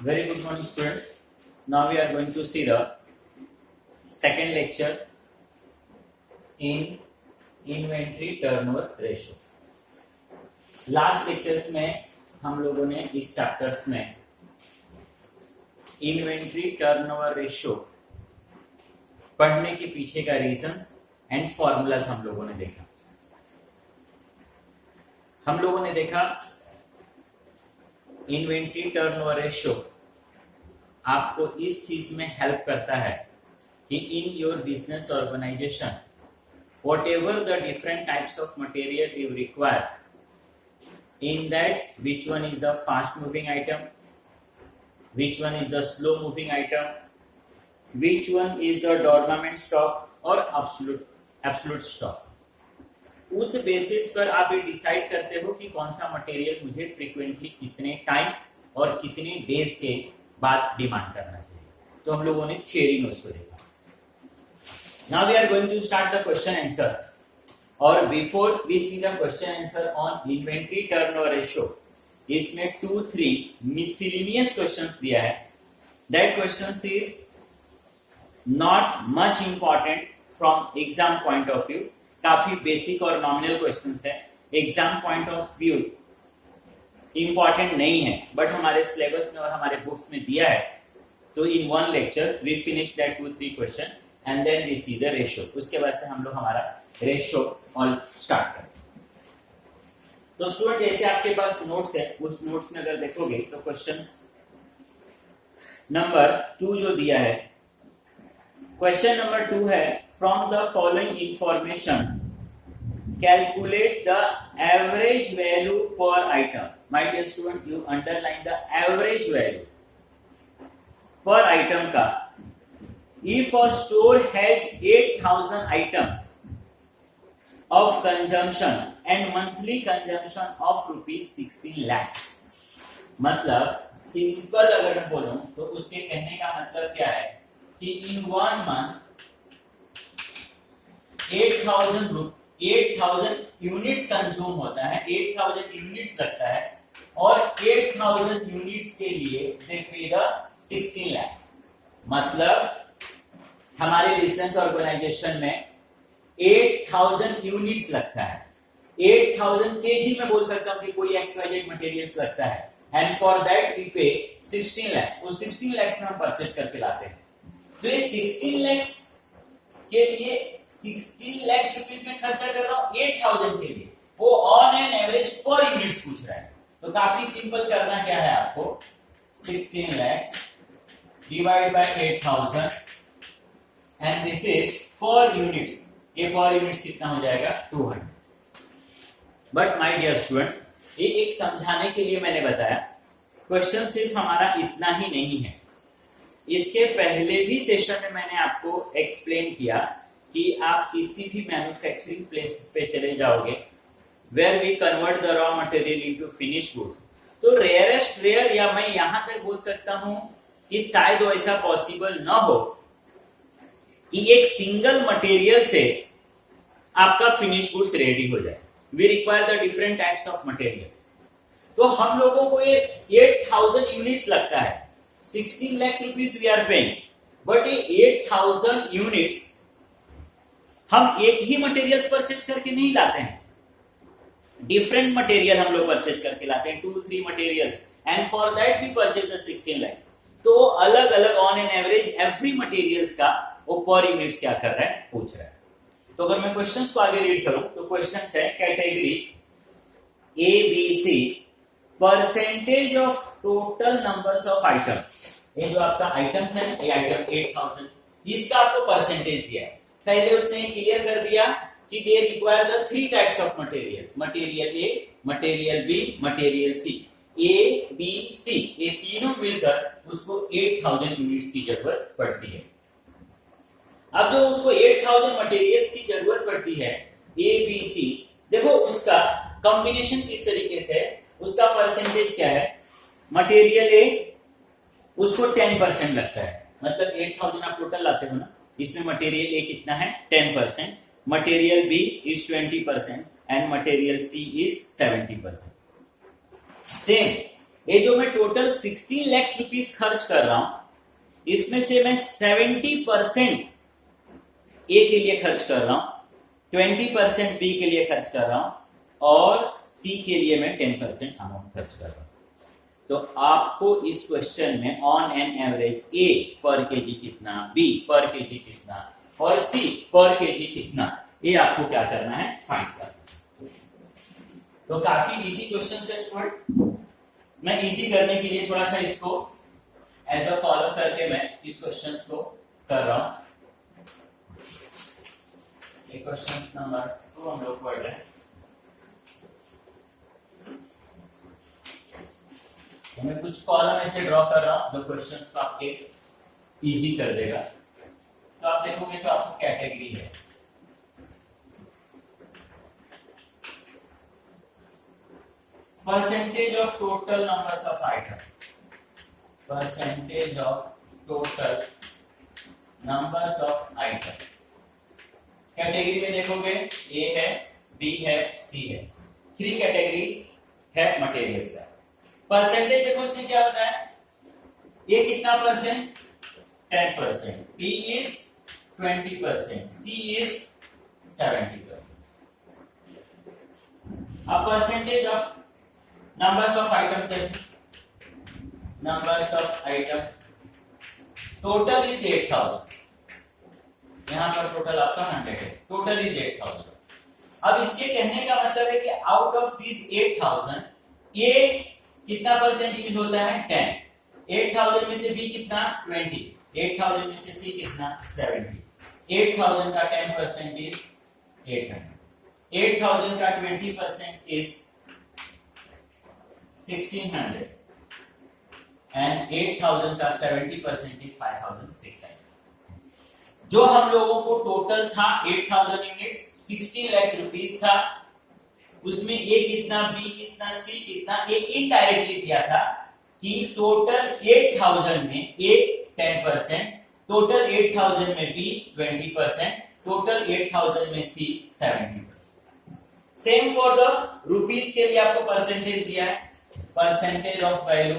Very good morning, students. Now we are going to see the second lecture in inventory turnover ratio. Last lectures में हम लोगों ने इस chapters में inventory turnover ratio पढ़ने के पीछे का रीजंस एंड फॉर्मूलाज हम लोगों ने देखा। हम लोगों ने देखा इन्वेंट्री टर्नओवर रेशियो आपको इस चीज में हेल्प करता है कि in your business organization whatever the different types of material you require, in that which one is the fast moving item, which one is the slow moving item, which one is the dormant stock और absolute stock, उस basis पर आप ये decide करते हो कि कौन सा मटेरियल मुझे फ्रीक्वेंटली कितने टाइम और कितने डेज के बाद डिमांड करना चाहिए। तो हम लोगों ने थियरी में उसको देखा। Now we are going to start the question answer. और before we see the question answer on inventory turnover ratio, इसमें 2-3 miscellaneous questions दिया है। That questions is not much important from exam point of view. काफी basic और nominal questions है। Exam point of view important नहीं है, but हमारे syllabus में और हमारे बुक्स में दिया है। तो in one lecture we finish that 2-3 question and then we see the ratio. उसके बाद से हम लोग हमारा रेशियो ऑल स्टार्ट करें। तो स्टूडेंट जैसे आपके पास नोट्स है, उस नोट्स में अगर देखोगे तो क्वेश्चंस नंबर 2 जो दिया है, क्वेश्चन नंबर 2 है from the following information calculate the average value per item. My dear student, you underline the average value per item का। If a store has 8,000 items of consumption and monthly consumption of rupees 16 lakhs, मतलब simple अगर मैं बोलूं तो उसके कहने का मतलब क्या है कि इन 1 मंथ 8,000 यूनिट्स कंज्यूम होता है, 8,000 यूनिट्स लगता है और 8,000 यूनिट्स के लिए दे पे द 16 lakhs। मतलब हमारे बिजनेस ऑर्गेनाइजेशन में 8,000 यूनिट्स लगता है। 8,000 केजी में बोल सकता हूं कि कोई XYZ मटेरियल्स लगता है एंड फॉर दैट वी पे 16 lakhs। उस 16 lakhs में हम परचेज करके लाते हैं। तो ये 16 lakhs के लिए 16 lakhs रुपीस में खर्चा कर रहा हूं 8,000 के लिए, वो ऑन एन एवरेज पर यूनिट्स पूछ रहा है। तो काफी सिंपल करना क्या है आपको, 16 lakhs divide by 8,000 and this is per units। ये per units कितना हो जाएगा 200। बट माय डियर स्टूडेंट, ये एक समझाने के लिए मैंने बताया, क्वेश्चन सिर्फ हमारा इतना ही नहीं है। इसके पहले भी सेशन में मैंने आपको एक्सप्लेन किया कि आप किसी भी मैन्युफैक्चरिंग प्लेसेस पे चले जाओगे where we convert the raw material into finish goods, तो रेयरेस्ट रेयर, या मैं यहां तक बोल सकता हूं कि शायद ऐसा पॉसिबल ना हो कि एक सिंगल मटेरियल से आपका फिनिश गुड्स रेडी हो जाए। We require the different types of material. तो हम लोगों को ये 8,000 यूनिट्स लगता है, 16 lakhs rupees we are paying, but ये 8,000 यूनिट्स हम एक ही मटेरियल्स परचेज करके नहीं लाते हैं, डिफरेंट मटेरियल हम लोग परचेज करके लाते हैं, 2-3 materials, and for that we purchase the 16 lakhs। तो अलग अलग on an average every materials का वो पर यूनिट्स क्या कर रहा है, पूछ रहा है। तो अगर मैं क्वेश्चंस को आगे रीड करूं तो क्वेश्चंस है category A B C, percentage of total numbers of item. ये जो आपका आइटम्स है, ये आइटम 8,000, इसका आपको परसेंटेज दिया है। पहले उसने क्लियर कर दिया कि they require the 3 types of material, material A, material B, material C. A B C ये तीनों मिलकर उसको 8,000 यूनिट्स की जरूरत पड़ती है। अब जो उसको 8,000 मटेरियल्स की जरूरत पड़ती है ए बी सी, देखो उसका कॉम्बिनेशन किस तरीके से, उसका परसेंटेज क्या है। मटेरियल ए उसको 10% लगता है, मतलब 8,000 आप टोटल लाते हो ना, इसमें मटेरियल ए कितना है 10%, material B is 20% and material C is 70%। Same ये जो मैं टोटल 16 लाख रुपीस खर्च कर रहा हूं, इसमें से मैं 70% ए के लिए खर्च कर रहा हूं, 20% बी के लिए खर्च कर रहा हूं और सी के लिए मैं 10% अमाउंट खर्च कर रहा हूं। तो आपको इस क्वेश्चन में ऑन एन एवरेज ए पर केजी कितना, बी पर केजी कितना और सी पर केजी कितना, ये आपको क्या करना है, फाइंड करना। तो काफी इजी क्वेश्चन है स्टूडेंट। मैं इजी करने के लिए थोड़ा सा इसको एज अ कॉलम करके मैं इस क्वेश्चन को कर रहा हूं। क्वेश्चन नंबर 2 हम लोग पढ़ रहे हैं। तो मैं कुछ कॉलम ऐसे ड्रॉ कर रहा हूं जो क्वेश्चन को आपके इजी कर देगा। तो आप देखोगे तो आपको कैटेगरी है, percentage of total numbers of item, percentage of total numbers of item. Category में देखोगे ए है, बी है, सी है, 3 कैटेगरी है मटेरियल्स का। परसेंटेज देखो इसमें क्या होता है, ए कितना percent, 10%, B is 20%, C is 70%। अब percentage of numbers of items देखो, numbers of item total is 8000, यहां पर टोटल आपका 100 है, टोटल इज 8000। अब इसके कहने का मतलब है कि आउट ऑफ दिस 8000 ए कितना परसेंट यूज होता है, 10। 8000 में से बी कितना, 20। 8000 में से सी कितना, 70। 8000 का 10% इज 800। 8000 का 20% इज 1600 एंड 8000 का 70% इज 5600। जो हम लोगों को टोटल था 8000 यूनिट्स, 16 लाख रुपीस था, उसमें ए कितना, बी कितना, सी कितना, एक इनडायरेक्टली दिया था कि टोटल 8000 में ए 10%, टोटल 8000 में बी 20%, टोटल 8000 में सी 70%। सेम फॉर द रुपीस के लिए आपको परसेंटेज दिया है, परसेंटेज ऑफ वैल्यू,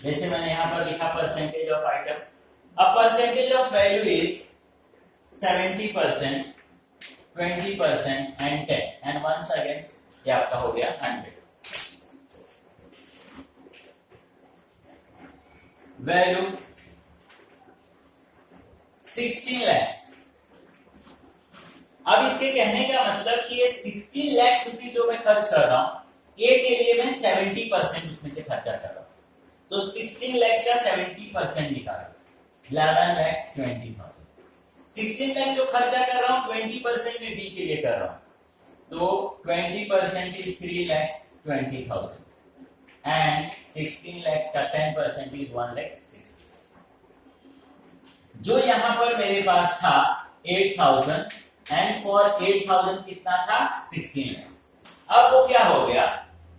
जैसे मैंने यहां पर लिखा परसेंटेज ऑफ आइटम। अब percentage of value is 70%, 20% and 10 and once again ये आपका हो गया 100। वैल्यू 16 लाख। अब इसके कहने का मतलब कि ये 16 लाख रुपीस जो मैं खर्च कर रहा हूं, ए के लिए मैं 70% उसमें से खर्चा कर रहा हूं। तो 16 लाख का 70% निकालो, 11,20,000। 16 लाख जो खर्चा कर रहा हूं 20% में बी के लिए कर रहा हूं, तो 20% इज 3,20,000 एंड 16 लाख का 10% इज 1,60,000। जो यहां पर मेरे पास था 8,000 एंड फॉर 8,000 कितना था, 16 लाख। अब वो क्या हो गया,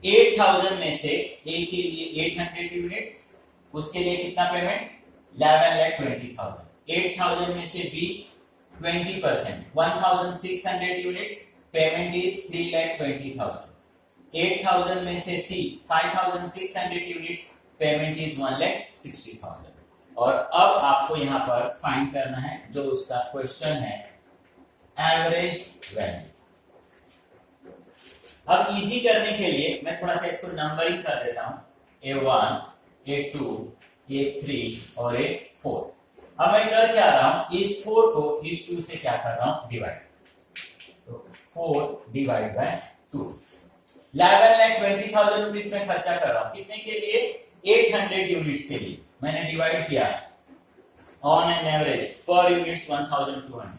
8,000 में से ए के लिए 800 यूनिट्स, उसके लिए कितना पेमेंट, 11,20,000। 8,000 में से बी 20%, 1,600 यूनिट्स, पेमेंट इज 3,20,000। 8,000 में से सी 5,600 यूनिट्स, पेमेंट इज 1,60,000। और अब आपको यहां पर फाइंड करना है जो उसका क्वेश्चन है, एवरेज वैल्यू। अब इजी करने के लिए मैं थोड़ा सा इसको नंबरिंग कर देता हूं, A1, A2, A3 और A4। अब मैं कर क्या रहा हूं, इस 4 को इस 2 से क्या कर रहा हूं, डिवाइड। तो 4 डिवाइड बाय 2, 11,20,000 रुपीस में खर्चा कर रहा हूं, कितने के लिए, 800 यूनिट्स के लिए। मैंने डिवाइड किया ऑन एन एवरेज पर यूनिट्स 1,200।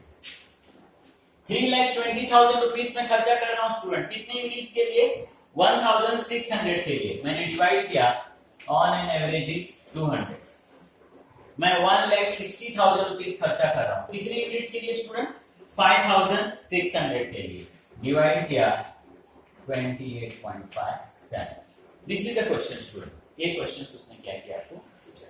3,20,000 रुपीस में खर्चा कर रहा हूं स्टूडेंट, कितने यूनिट्स के लिए, 1,600 के लिए। मैंने डिवाइड किया ऑन एन एवरेज इज 200। मैं 1,60,000 रुपीस खर्चा कर रहा हूं, कितने यूनिट्स के लिए स्टूडेंट, 5,600 के लिए। डिवाइड किया 28.57। This is the question student. ये क्वेश्चन उसने क्या किया आपको पूछा।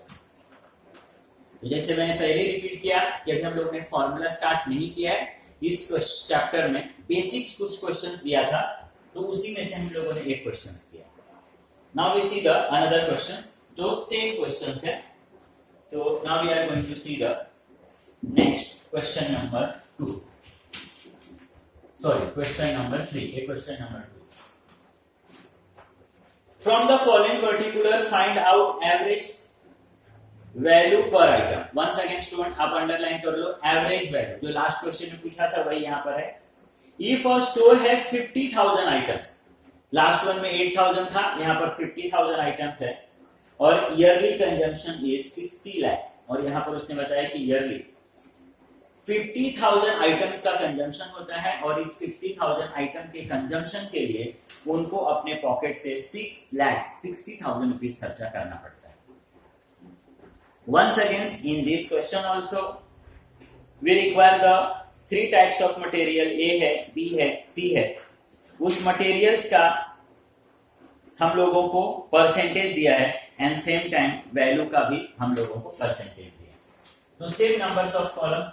तो जैसे मैंने पहले रिपीट किया कि अभी हम लोग ने फॉर्मूला स्टार्ट नहीं किया है, इस चैप्टर में बेसिक्स कुछ क्वेश्चंस दिया था तो उसी में से हम लोगों ने एक क्वेश्चन किया। Now we see the another question जो सेम क्वेश्चन है। तो now we are going to see the next question number 2, sorry question number 3, a question number 2. From the following particular find out average value per item. Once again student आप underline कर लो average value, जो last question में पूछा था वही यहाँ पर है। If a store has 50,000 items, last one में 8,000 था, यहाँ पर 50,000 आइटम्स है और ईयरली कंजम्पशन इज 60 lakhs, और यहाँ पर उसने बताया कि ईयरली 50,000 आइटम्स का कंजम्पशन होता है और इस 50,000 आइटम के कंजम्पशन के लिए उनको अपने पॉकेट से 6,60,000 रुपीस खर्चा करना पड़ता है। Once again in this question also we require the 3 types of material, A है, B है, C है। उस मटेरियल्स का हम लोगों को परसेंटेज दिया है एंड सेम टाइम वैल्यू का भी हम लोगों को परसेंटेज दिया है। तो same numbers of column,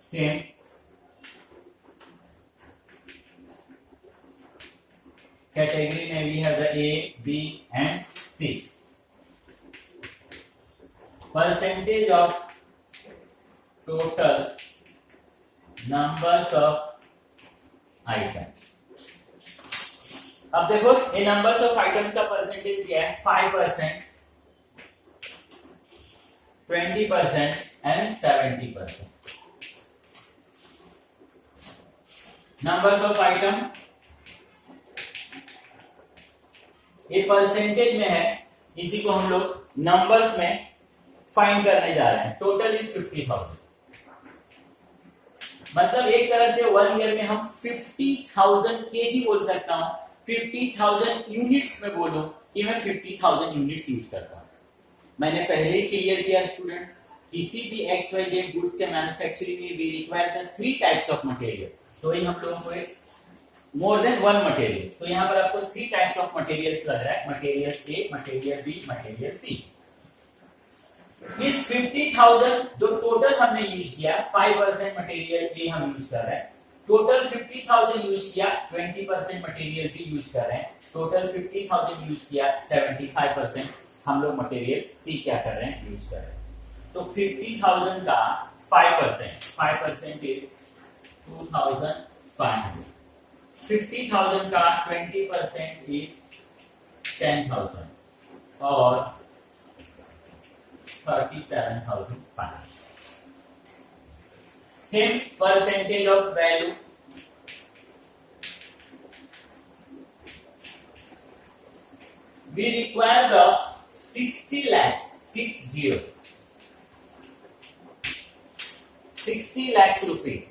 same category में we have the A, B and C। Percentage of total numbers of items. अब देखो ये नंबर्स ऑफ आइटम्स का परसेंटेज दिया है 5%, 20% एंड 70%। नंबर्स ऑफ आइटम ये परसेंटेज में है, इसी को हम लोग नंबर्स में फाइंड करने जा रहे हैं। टोटल इज 50,000, मतलब एक तरह से 1 ईयर में हम 50,000 केजी बोल सकता हूं, 50,000 यूनिट्स में बोलूं कि मैं 50,000 यूनिट्स यूज करता हूं। मैंने पहले ही क्लियर किया स्टूडेंट, किसी भी XYZ गुड्स के मैन्युफैक्चरिंग में we require the 3 types of material. तो ही हम लोगों को मोर देन 1 मटेरियल्स, तो यहाँ पर आपको 3 टाइप्स ऑफ मटेरियल्स लग रहा है, material A, material B, material C। इस 50,000 जो टोटल हमने यूज किया, 5% मटेरियल A हम यूज कर रहे हैं, टोटल 50,000 यूज किया, 20% मटेरियल B यूज कर रहे हैं, टोटल 50,000 यूज किया, 75% हम लोग मटेरियल C क्या कर रहे हैं, यूज कर रहे हैं। तो 50,000 का 5% इज 2,500, 50,000 का 20% इज 10,000 और 37,500। Same percentage of value, we require the 60 lakhs, 60 lakhs rupees।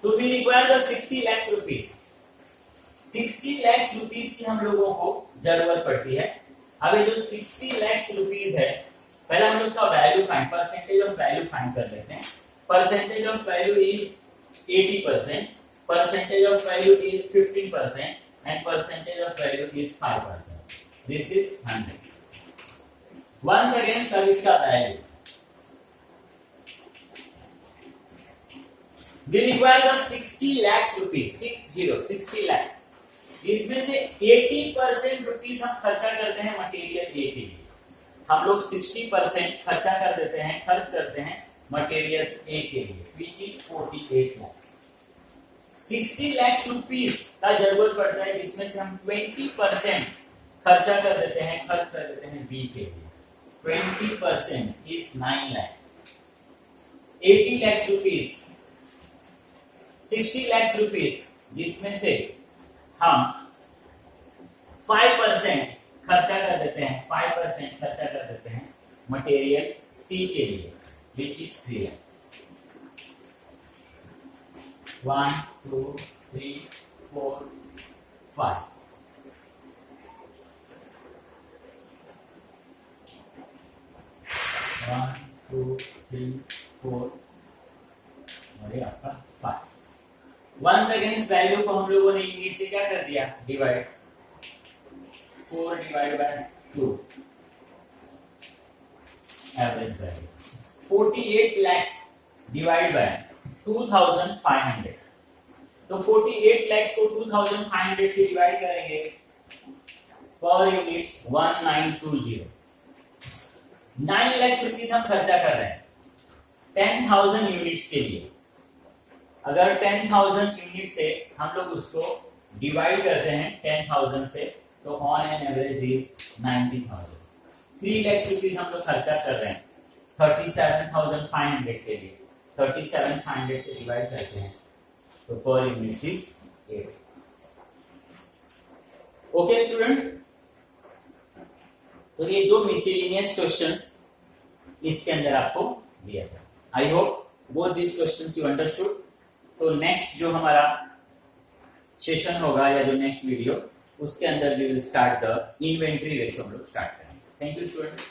तो we require the 60 lakhs rupees। 60 lakhs rupees की हम लोगों को जरूरत पड़ती है। अब ये जो 60 lakhs rupees है, पहले हम उसका value find, percentage of value find कर लेते हैं। Percentage of value is 80%, percentage of value is 15% and percentage of value is 5%. This is 100. Once again sir इसका value, we require the 60 lakhs rupees, 60 lakhs। इसमें से 80% rupees हम खर्चा करते हैं मटेरियल A के लिए, हम लोग 60% खर्चा कर देते हैं, खर्च करते हैं मटेरियल A के लिए, which is 48 lakhs। 60 lakh rupees का जरूरत पड़ता है, जिसमें से हम 20% खर्चा कर देते हैं, खर्च कर देते हैं बी के लिए। 20% is 9 lakhs। 80 lakhs rupees, 60 lakhs rupees, जिसमें से हम 5% खर्चा कर देते हैं, 5% खर्चा कर देते हैं मटेरियल सी के लिए, which is 3 lakhs। 1 2 3 4 5। One two three four और ये आपका 5। वंस अगेंस्ट वैल्यू को हम लोगों ने यूनिट से क्या कर दिया, divide, 4 divide by 2 average value, 48 lakhs divide by 2500, तो 48 lakhs को 2500 से डिवाइड करेंगे, पर यूनिट 1920, 9 लाख रुपीस हम खर्चा कर रहे हैं 10,000 यूनिट्स के लिए। अगर 10,000 यूनिट से हम लोग उसको डिवाइड करते हैं 10,000 से, तो on an average is 90,000। 3 lakh rupees हम लोग खर्चा कर रहे हैं 37,500 के लिए, 37,500 से डिवाइड करते हैं तो per unit is 8। Okay student, तो ये दो मिसलेनियस क्वेश्चन इसके अंदर आपको दिया था। I hope both this questions you understood. तो नेक्स्ट जो हमारा सेशन होगा या जो नेक्स्ट वीडियो, उसके अंदर we will start the inventory ratio हम लोग स्टार्ट करेंगे। Thank you student.